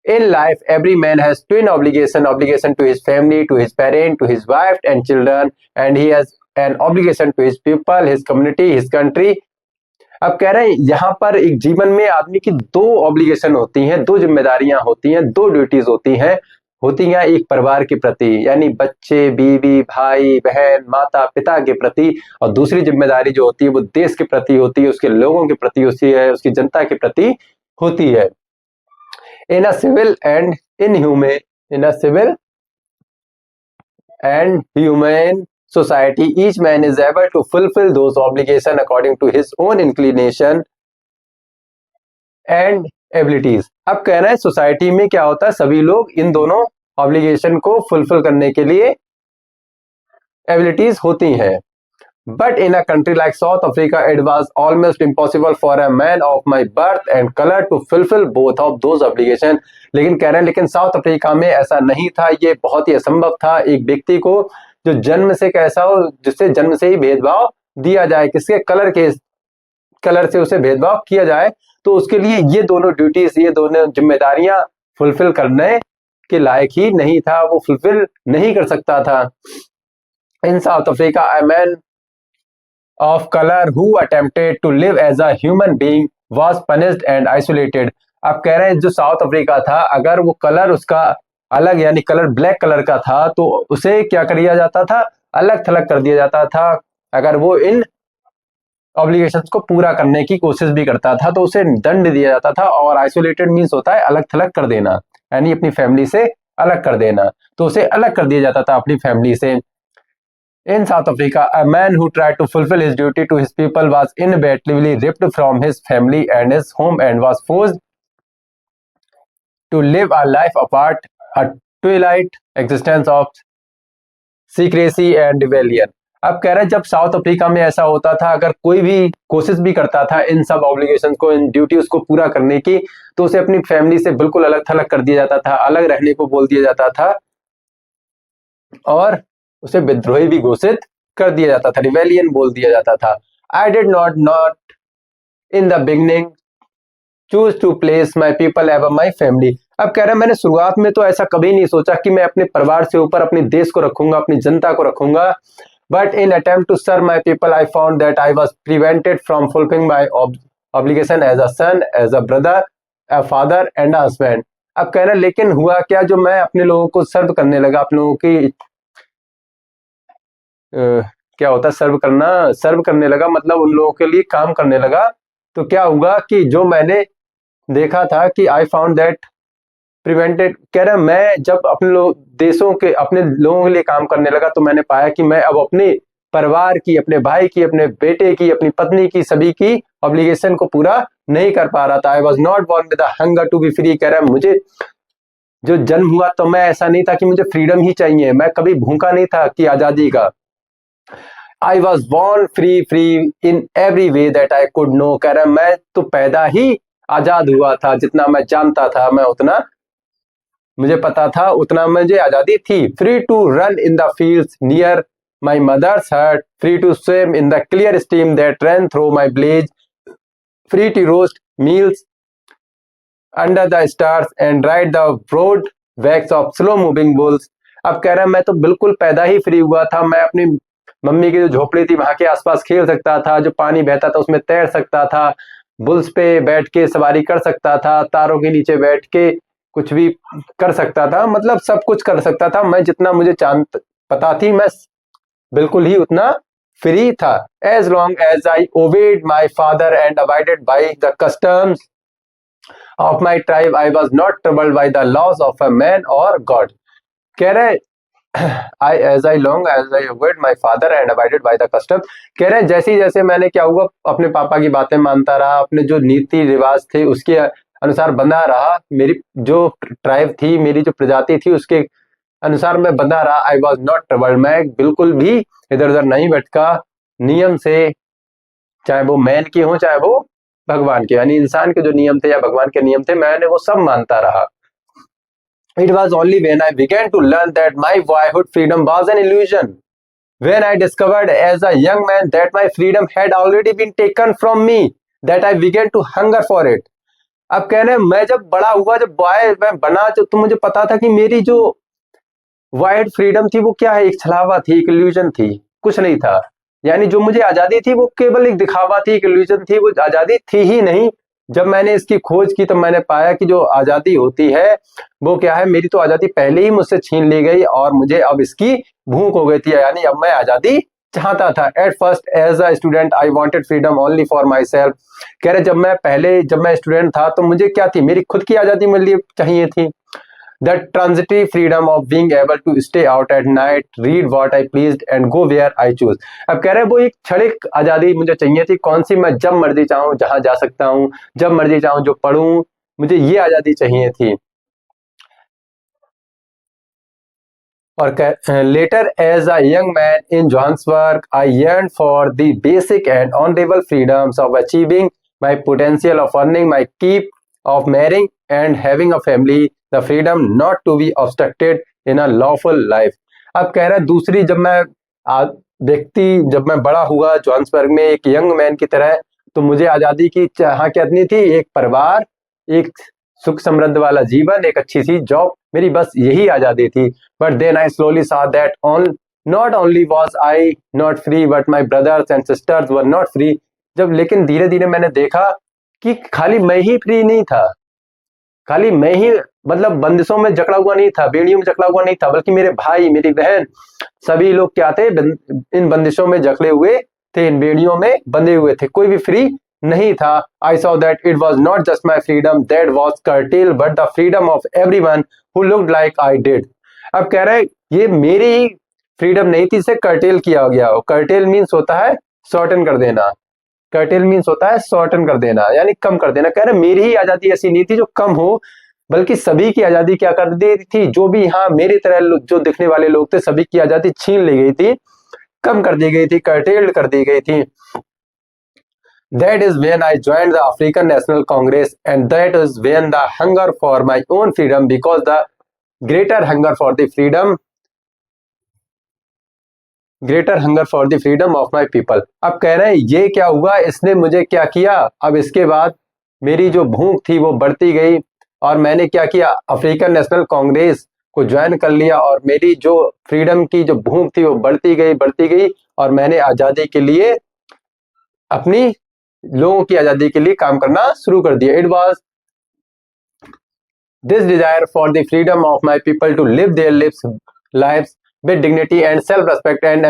In life, every man has twin obligation to his family, to his parent, to his wife and children, and he has an obligation to his people, his community, his country. अब कह रहे हैं यहाँ पर एक जीवन में आदमी की 2 ऑब्लिगेशन होती हैं, 2 जिम्मेदारियां होती हैं, 2 ड्यूटीज होती हैं एक परिवार के प्रति, यानी बच्चे, बीवी, भाई, बहन, माता, पिता के प्रति, और दूसरी जिम्मेदारी जो होती है वो देश के प्रति होती है, उसके लोगों के प्रति होती है, उसकी जनता के प्रति होती है। In a civil and humane society, each man is able to fulfill those obligations according to his own inclination and abilities. अब कह रहे हैं सोसाइटी में क्या होता है, सभी लोग इन दोनों ऑब्लिगेशन को फुलफिल करने के लिए एबिलिटीज होती हैं। But in a country like South Africa, it was almost impossible for a man of my birth and color to fulfill both of those obligations. लेकिन कह रहे हैं लेकिन साउथ अफ्रीका में ऐसा नहीं था, ये बहुत ही असंभव था एक व्यक्ति को जो जन्म से कैसा हो, जिससे जन्म से ही भेदभाव दिया जाए, किसके कलर से उसे भेदभाव किया जाए, तो उसके लिए ये दोनों ड्यूटीज, ये दोनों जिम्मेदारियां फुलफिल करने के लायक ही नहीं था, वो फुलफिल नहीं कर सकता था। In South Africa, a man of color who attempted to live as a human being was punished and isolated. अब कह रहे हैं जो साउथ अफ्रीका था, अगर वो कलर उसका अलग यानी कलर ब्लैक कलर का था तो उसे क्या कर दिया जाता था, अलग थलग कर दिया जाता था। अगर वो इन ऑब्लिगेशंस को पूरा करने की कोशिश भी करता था तो उसे दंड दिया जाता था, और आइसोलेटेड मीन्स होता है अलग थलग कर देना, यानी अपनी फैमिली से अलग कर देना, तो उसे अलग कर दिया जाता था अपनी फैमिली से। In South Africa, a man who tried to fulfill his duty to his people was inevitably ripped from his family and his home and was forced to live a life apart, a twilight existence of secrecy and rebellion. अब कह रहे हैं जब south Africa में ऐसा होता था, अगर कोई भी कोशिश भी करता था इन सब ऑब्लिगेशन को, इन ड्यूटीज को पूरा करने की, तो उसे अपनी फैमिली से बिल्कुल अलग थलग कर दिया जाता था, अलग रहने को बोल दिया जाता था, और उसे विद्रोही भी घोषित कर दिया जाता था, रिवेलियन बोल दिया जाता था। I did not in the beginning choose to place my people above my family. अब कह रहे हैं मैंने शुरुआत में तो ऐसा कभी नहीं सोचा कि मैं अपने परिवार से ऊपर अपने देश को रखूंगा, अपनी जनता को रखूंगा। But in attempt to serve my people, I found that I was prevented from fulfilling my obligation as a son, as a brother, a father and a husband. अब कह रहे हैं लेकिन हुआ क्या, जो मैं अपने लोगों को सर्व करने लगा, अपने लोगों की क्या होता है सर्व करने लगा, मतलब उन लोगों के लिए काम करने लगा, तो क्या हुआ कि जो मैंने देखा था कि आई फाउंड दैट प्रिवेंटेड, कह रहा मैं जब अपने देशों के अपने लोगों के लिए काम करने लगा तो मैंने पाया कि मैं अब अपने परिवार की, अपने भाई की, अपने बेटे की, अपनी पत्नी की, सभी की ऑब्लिगेशन को पूरा नहीं कर पा रहा था। I was not born with the hunger to be free. कह रहा मुझे जो जन्म हुआ तो मैं ऐसा नहीं था कि मुझे फ्रीडम ही चाहिए, मैं कभी भूखा नहीं था कि आजादी का। I was born free in every way that I could know. कह रहा मैं तो पैदा ही आजाद हुआ था, जितना मैं जानता था मैं उतना मुझे पता था उतना मुझे आजादी थी। Free to run in the fields near my mother's hut, free to swim in the clear stream that run through my village, free to roast meals under the stars and ride the broad backs of slow moving bulls. अब कह रहा है मैं तो बिल्कुल पैदा ही free हुआ था, मैं अपनी मम्मी की जो झोपड़ी थी वहां के आसपास खेल सकता था, जो पानी बहता था उसमें तैर सकता था, बुल्स पे बैठ के सवारी कर सकता था, तारों के नीचे बैठ के कुछ भी कर सकता था, मतलब सब कुछ कर सकता था। मैं जितना मुझे पता थी मैं बिल्कुल ही उतना फ्री था। As long as I obeyed my father and abided by the customs of my tribe, I was not troubled by the laws of a man or God. कह रहे as I long as I obeyed my father and abided by the custom, कह रहे जैसे जैसे मैंने क्या हुआ अपने पापा की बातें मानता रहा, अपने जो नीति रिवाज थे उसके अनुसार बंधा रहा, मेरी जो ट्राइब थी, मेरी जो प्रजाति थी उसके अनुसार मैं बंधा रहा। आई वॉज नॉट ट्रबल्ड, मैं बिल्कुल भी इधर उधर नहीं भटका नियम से, चाहे वो मैन की हो चाहे वो भगवान के, यानी इंसान के जो नियम थे या भगवान के नियम थे, मैंने वो सब मानता रहा। It was only when I began to learn that my boyhood freedom was an illusion, when I discovered as a young man that my freedom had already been taken from me, that I began to hunger for it. अब कह रहे हैं मैं जब बड़ा हुआ, जब boy मैं बना, तो मुझे पता था कि मेरी जो वाइड फ्रीडम थी वो क्या है, एक छलावा थी, एक इल्यूजन थी, कुछ नहीं था। यानी जो मुझे आजादी थी वो केवल एक दिखावा थी, एक इल्यूजन थी, वो आजादी थी ही नहीं। जब मैंने इसकी खोज की तो मैंने पाया कि जो आजादी होती है वो क्या है, मेरी तो आजादी पहले ही मुझसे छीन ली गई और मुझे अब इसकी भूख हो गई थी, यानी अब मैं आजादी चाहता था। At first as a student I wanted freedom only for myself. कह रहे जब मैं स्टूडेंट था तो मुझे क्या थी, मेरी खुद की आजादी मेरे लिए चाहिए थी। The transitive freedom of being able to stay out at night, read what I pleased and go where I choose. अब कह रहे हैं वो एक क्षणिक आजादी मुझे चाहिए थी, कौन सी, मैं जब मर्जी चाहूं जहां जा सकता हूं, जब मर्जी चाहूं जो पढ़ूं, मुझे ये आजादी चाहिए थी। और later as a young man in Johannesburg I yearned for the basic and honorable freedoms of achieving my potential, of earning my keep, of marrying and having a family, the freedom not to be obstructed in a lawful life. अब कह रहा है दूसरी, जब मैं बड़ा हुआ Johannesburg में एक यंग मैन की तरह, तो मुझे आजादी की चाह कितनी थी, एक परिवार, एक सुख समृद्ध वाला जीवन, एक अच्छी सी जॉब, मेरी बस यही आजादी थी। But then I slowly saw that not only was I not free but my brothers and sisters were not free. जब लेकिन धीरे धीरे मैंने देखा कि खाली मैं ही फ्री नहीं था, खाली मैं ही मतलब बंदिशों में जकड़ा हुआ नहीं था, बेड़ियों में जकड़ा हुआ नहीं था, बल्कि मेरे भाई, मेरी बहन, सभी लोग क्या थे, इन बंदिशों में जकड़े हुए थे, इन बेड़ियों में बंधे हुए थे, कोई भी फ्री नहीं था। I saw that it was not just my freedom that was curtailed but the freedom of everyone who looked like I did. अब कह रहे हैं ये मेरी ही फ्रीडम नहीं थी, इसे कर्टेल किया गया। कर्टेल मीन्स होता है शॉर्टन कर देना, कर्टेल मीन्स होता है शॉर्टन कर देना, यानी कम कर देना। कह रहे मेरी ही आजादी ऐसी नहीं थी जो कम हो, बल्कि सभी की आजादी क्या कर दी थी, जो भी यहाँ मेरी तरह जो दिखने वाले लोग थे, सभी की आजादी छीन ली गई थी, कम कर दी गई थी, कर्टेल्ड कर दी गई थी। That is when I joined the African National Congress, and that is when the hunger for my own freedom, because the greater hunger for the freedom of my people. अब कह रहे हैं ये क्या हुआ, इसने मुझे क्या किया, अब इसके बाद मेरी जो भूख थी वो बढ़ती गई और मैंने क्या किया, अफ्रीकन नेशनल कांग्रेस को ज्वाइन कर लिया और मेरी जो फ्रीडम की जो भूख थी वो बढ़ती गई और मैंने आजादी के लिए, अपनी लोगों की आजादी के लिए काम करना शुरू कर दिया। It was this desire for the freedom of my people to live their lives with dignity and self-respect and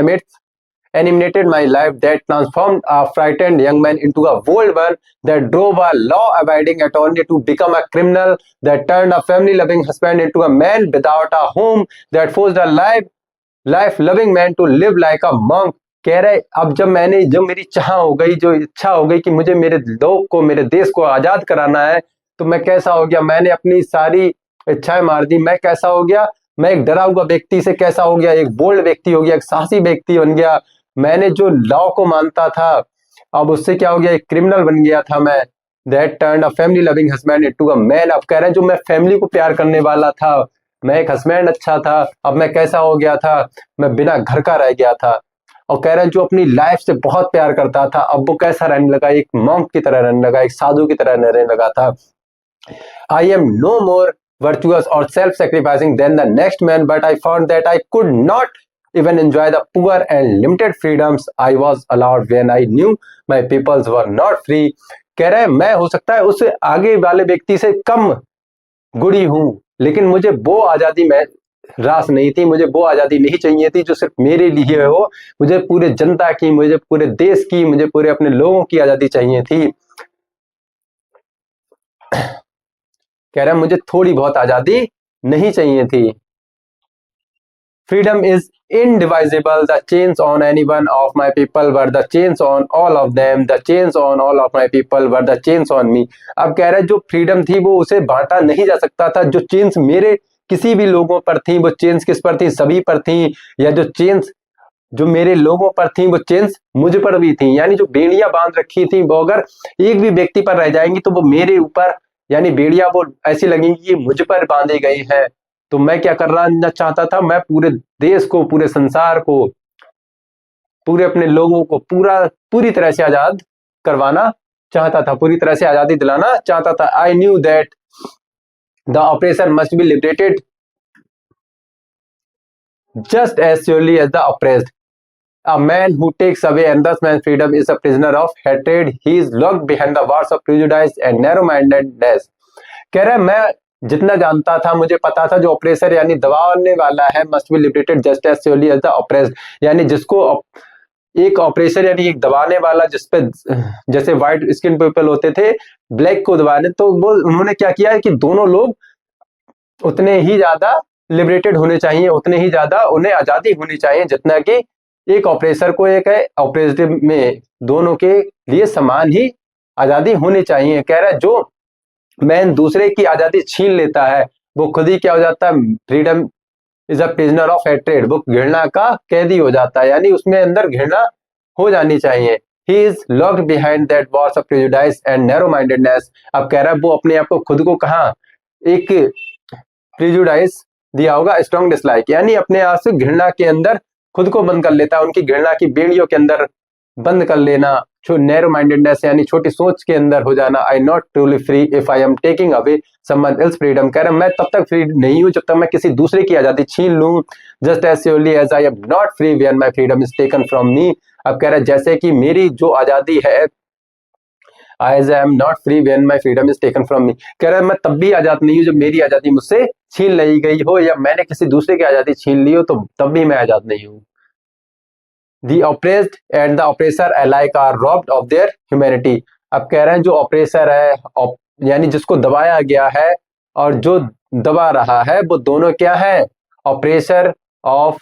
animated my life, that transformed a frightened young man into a bold one, that drove a law-abiding attorney to become a criminal, that turned a family-loving husband into a man without a home, that forced a life-loving man to live like a monk. कह रहे अब जब मेरी चाह हो गई, जो इच्छा हो गई कि मुझे मेरे लोग को, मेरे देश को आजाद कराना है, तो मैं कैसा हो गया, मैंने अपनी सारी इच्छाएं मार दी। मैं कैसा हो गया, मैं एक डरा हुआ व्यक्ति से कैसा हो गया, एक बोल्ड व्यक्ति हो गया, एक साहसी व्यक्ति बन गया। मैंने जो लॉ को मानता था अब उससे क्या हो गया, एक क्रिमिनल बन गया था मैं। that turned a family loving husband into a man। अब कह रहे हैं जो मैं फैमिली को प्यार करने वाला था, मैं एक हस्बैंड अच्छा था, अब मैं कैसा हो गया था, मैं बिना घर का रह गया था। और कह रहे हैं जो अपनी लाइफ से बहुत प्यार करता था, अब वो कैसा रहने लगा, एक मॉन्क की तरह रहने लगा, एक साधु की तरह रहने लगा था। I am no more virtuous or self-sacrificing than the next man, but I found that I could not even enjoy the poor and limited freedoms I was allowed when I knew my peoples were not free। कह रहे हैं मैं हो सकता है उससे आगे वाले व्यक्ति से कम गुणी हूं, लेकिन मुझे वो आजादी में रास नहीं थी, मुझे वो आजादी नहीं चाहिए थी जो सिर्फ मेरे लिए हो। मुझे पूरे जनता की, मुझे पूरे देश की, मुझे पूरे अपने लोगों की आजादी चाहिए थी। कह रहे हैं मुझे थोड़ी बहुत आजादी नहीं चाहिए थी। Freedom is indivisible. The chains on any one of my people were the chains on all of them. The chains on all of my people were the chains on me। अब कह रहे हैं जो फ्रीडम थी वो उसे बांटा नहीं जा सकता था। जो चेन्स मेरे किसी भी लोगों पर थी, वो चेन्स किस पर थी, सभी पर थी। या जो चेन्स जो मेरे लोगों पर थी वो चेन्स मुझ पर भी थी। यानी जो बेड़ियां बांध रखी थी वो अगर एक भी व्यक्ति पर रह जाएंगी तो वो मेरे ऊपर, यानी बेड़ियां वो ऐसी लगेंगी कि मुझ पर बांधी गई है। तो मैं क्या करना चाहता था, मैं पूरे देश को, पूरे संसार को, पूरे अपने लोगों को पूरी तरह से आजाद करवाना चाहता था, पूरी तरह से आजादी दिलाना चाहता था। I knew that the oppressor must be liberated just as surely as the oppressed। A man who takes away another man's freedom is a prisoner of hatred। He is locked behind the walls of prejudice and narrow-mindedness। कह रहा है मैं जितना जानता था, मुझे पता था जो ऑपरेसर यानी दबाने वाला है, must be liberated just as surely as the oppressed. यानी जिसको एक ऑपरेसर यानी एक दबाने वाला, जिसपे जैसे व्हाइट स्किन पीपल होते थे ब्लैक को दबाने, तो वो उन्होंने क्या किया है कि दोनों लोग उतने ही ज्यादा लिबरेटेड होने चाहिए, उतने ही ज्यादा उन्हें आजादी होनी चाहिए जितना कि एक ऑपरेसर को एक है ऑपरेसिव में, दोनों के लिए समान ही आजादी होनी चाहिए। कह रहा है जो मैन दूसरे की आजादी छीन लेता है वो खुद ही क्या हो जाता है, freedom is a prisoner of hatred, वो घृणा का कैदी हो जाता है। यानी उसमें अंदर घृणा हो जानी चाहिए। He is locked behind that walls of prejudice and narrow mindedness. अब कह रहा है वो अपने आप को खुद को कहा एक प्रेजुडाइस दिया होगा, स्ट्रॉन्ग डिसलाइक, यानी अपने आप से घृणा के अंदर खुद को बंद कर लेता है, उनकी घृणा की बेड़ियों के अंदर बंद कर लेना। नैरो माइंडेडनेस यानी छोटी सोच के अंदर हो जाना। I not truly free if I am taking away someone else freedom. कह रहा मैं तब तक फ्री नहीं हूं जब तक मैं किसी दूसरे की आजादी छीन लूं। Just as surely as I am not free when my freedom is taken from me. अब कह रहा है जैसे कि मेरी जो आजादी है, as I am not free when my freedom is taken from me। कह रहा है मैं तब भी आजाद नहीं हूं जब मेरी आजादी मुझसे छीन ली गई हो, या मैंने किसी दूसरे की आजादी छीन ली हो, तो तब भी मैं आजाद नहीं हूं। The oppressed and the oppressor alike are robbed of their humanity। अब कह रहे हैं जो ऑपरेसर है, यानी जिसको दबाया गया है और जो दबा रहा है, वो दोनों क्या है, ऑपरेसर ऑफ,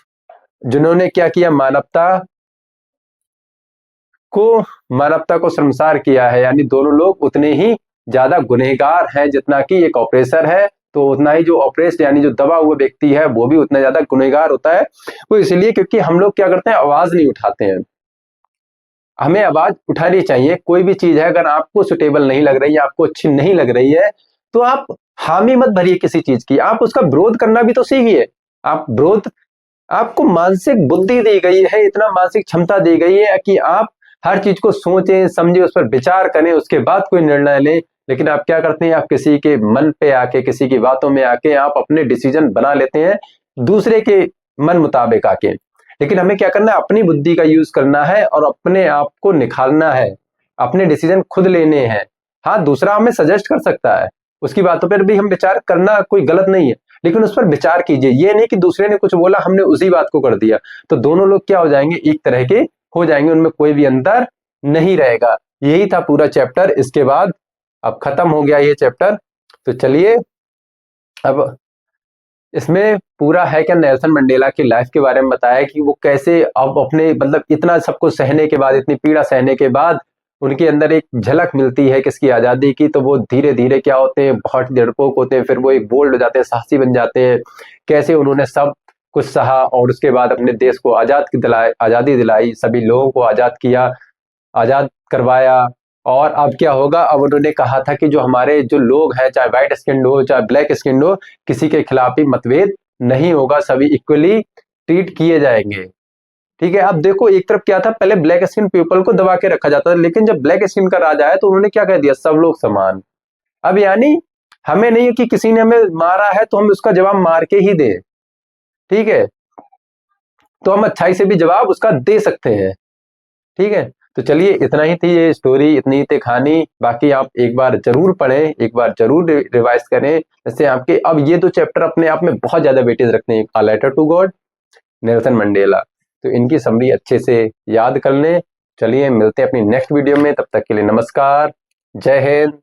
जिन्होंने क्या किया, मानवता को शर्मसार किया है। यानी दोनों लोग उतने ही ज्यादा गुनहगार हैं जितना कि एक ऑपरेसर है, तो उतना ही जो ऑपरेस्ड यानी जो दबा हुआ व्यक्ति है वो भी उतना ज्यादा गुनहगार होता है। वो इसलिए क्योंकि हम लोग क्या करते हैं, आवाज नहीं उठाते हैं। हमें आवाज उठानी चाहिए। कोई भी चीज है अगर आपको सुटेबल नहीं लग रही है, आपको अच्छी नहीं लग रही है, तो आप हामी मत भरिए किसी चीज की, आप उसका विरोध करना भी तो सीखिए। आप विरोध, आपको मानसिक बुद्धि दी गई है, इतना मानसिक क्षमता दी गई है कि आप हर चीज को सोचें, समझें, उस पर विचार करें, उसके बाद कोई निर्णय लें। लेकिन आप क्या करते हैं, आप किसी के मन पे आके, किसी की बातों में आके आप अपने डिसीजन बना लेते हैं दूसरे के मन मुताबिक आके। लेकिन हमें क्या करना है, अपनी बुद्धि का यूज करना है और अपने आप को निखारना है, अपने डिसीजन खुद लेने हैं। हाँ, दूसरा हमें सजेस्ट कर सकता है, उसकी बातों पर भी हम विचार करना कोई गलत नहीं है, लेकिन उस पर विचार कीजिए। ये नहीं कि दूसरे ने कुछ बोला हमने उसी बात को कर दिया, तो दोनों लोग क्या हो जाएंगे, एक तरह के हो जाएंगे, उनमें कोई भी अंतर नहीं रहेगा। यही था पूरा चैप्टर। इसके बाद अब खत्म हो गया ये चैप्टर। तो चलिए अब इसमें पूरा है क्या, नेल्सन मंडेला की लाइफ के बारे में बताया कि वो कैसे अब अपने मतलब इतना सब कुछ सहने के बाद, इतनी पीड़ा सहने के बाद उनके अंदर एक झलक मिलती है किसकी, आजादी की। तो वो धीरे धीरे क्या होते हैं, बहुत डरपोक होते हैं, फिर वो एक बोल्ड हो जाते हैं, साहसी बन जाते हैं। कैसे उन्होंने सब कुछ सहा और उसके बाद अपने देश को आजादी दिलाई, सभी लोगों को आजाद किया, आजाद करवाया। और अब क्या होगा, अब उन्होंने कहा था कि जो हमारे जो लोग हैं, चाहे व्हाइट स्किन हो चाहे ब्लैक स्किन हो, किसी के खिलाफ भी मतभेद नहीं होगा, सभी इक्वली ट्रीट किए जाएंगे। ठीक है, अब देखो एक तरफ क्या था, पहले ब्लैक स्किन पीपल को दबा के रखा जाता था, लेकिन जब ब्लैक स्किन का राज आया तो उन्होंने क्या कह दिया, सब लोग समान। अब यानी हमें नहीं है कि किसी ने हमें मारा है तो हम उसका जवाब मार के ही दें, ठीक है, तो हम अच्छाई से भी जवाब उसका दे सकते हैं। ठीक है, तो चलिए इतना ही थी ये स्टोरी, इतनी ही थी कहानी। बाकी आप एक बार जरूर पढ़ें, एक बार जरूर रिवाइज करें, जैसे आपके अब ये दो चैप्टर अपने आप में बहुत ज्यादा वेटेज रखते हैं, a letter to God, Nelson Mandela, तो इनकी समरी अच्छे से याद कर लें। चलिए मिलते हैं अपनी नेक्स्ट वीडियो में, तब तक के लिए नमस्कार, जय हिंद।